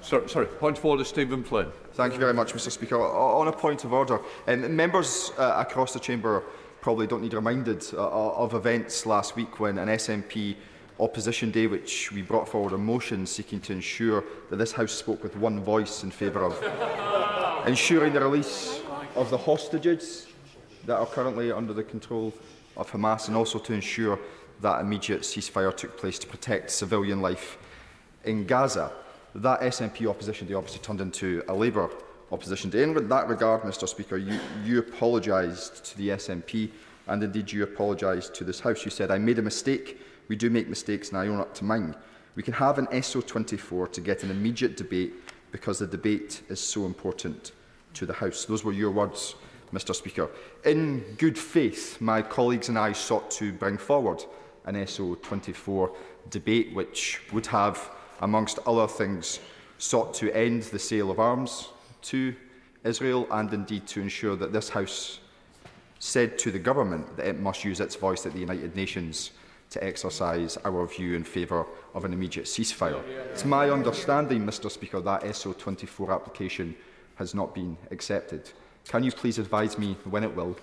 Sorry, point of order, Stephen Flynn. Thank you very much, Mr Speaker. On a point of order, members across the chamber probably don't need reminded of events last week when an SNP opposition day, which we brought forward a motion seeking to ensure that this House spoke with one voice in favour of ensuring the release of the hostages that are currently under the control of Hamas, and also to ensure that immediate ceasefire took place to protect civilian life in Gaza. That SNP opposition day obviously turned into a Labour opposition day. In that regard, Mr Speaker, you apologised to the SNP, and indeed you apologised to this House. You said, "I made a mistake. We do make mistakes, and I own up to mine. We can have an SO24 to get an immediate debate because the debate is so important to the House." Those were your words, Mr Speaker. In good faith, my colleagues and I sought to bring forward an SO24 debate which would have, amongst other things, sought to end the sale of arms to Israel, and indeed to ensure that this House said to the government that it must use its voice at the United Nations to exercise our view in favour of an immediate ceasefire. It's my understanding, Mr Speaker, that SO24 application has not been accepted. Can you please advise me when it will?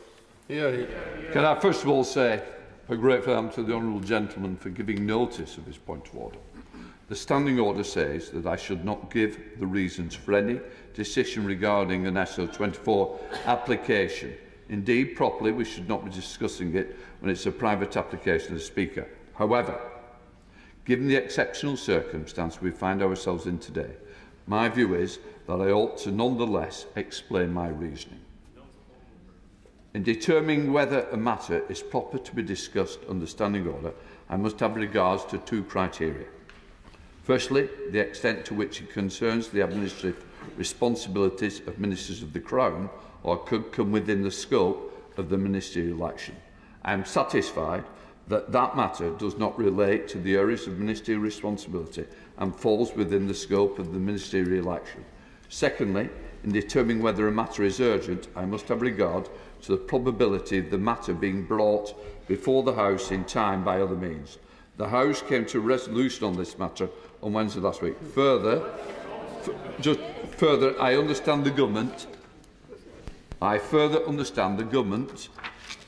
Can I first of all say a grateful am to the honourable gentleman for giving notice of his point of order. The standing order says that I should not give the reasons for any decision regarding an SO24 application. Indeed, properly, we should not be discussing it when it's a private application of the Speaker. However, given the exceptional circumstance we find ourselves in today, my view is that I ought to nonetheless explain my reasoning. In determining whether a matter is proper to be discussed under standing order, I must have regards to two criteria. Firstly, the extent to which it concerns the administrative responsibilities of Ministers of the Crown or could come within the scope of the ministerial action. I am satisfied that that matter does not relate to the areas of ministerial responsibility and falls within the scope of the ministerial action. Secondly, in determining whether a matter is urgent, I must have regard to the probability of the matter being brought before the House in time by other means. The House came to a resolution on this matter on Wednesday last week. Further, I understand the government. I further understand the government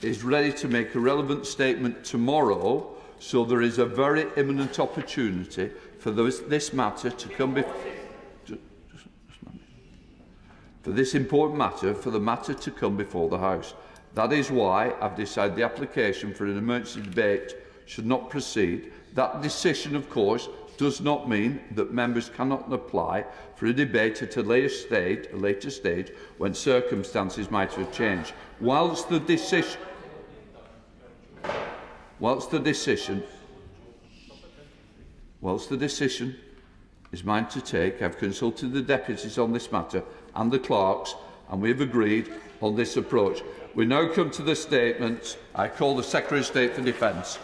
is ready to make a relevant statement tomorrow, so there is a very imminent opportunity for this matter to come before. For this important matter, for the matter to come before the House. That is why I've decided the application for an emergency debate should not proceed. That decision, of course, does not mean that members cannot apply for a debate at a later stage when circumstances might have changed. Whilst the decision is mine to take, I have consulted the deputies on this matter and the clerks, and we have agreed on this approach. We now come to the statement. I call the Secretary of State for Defence.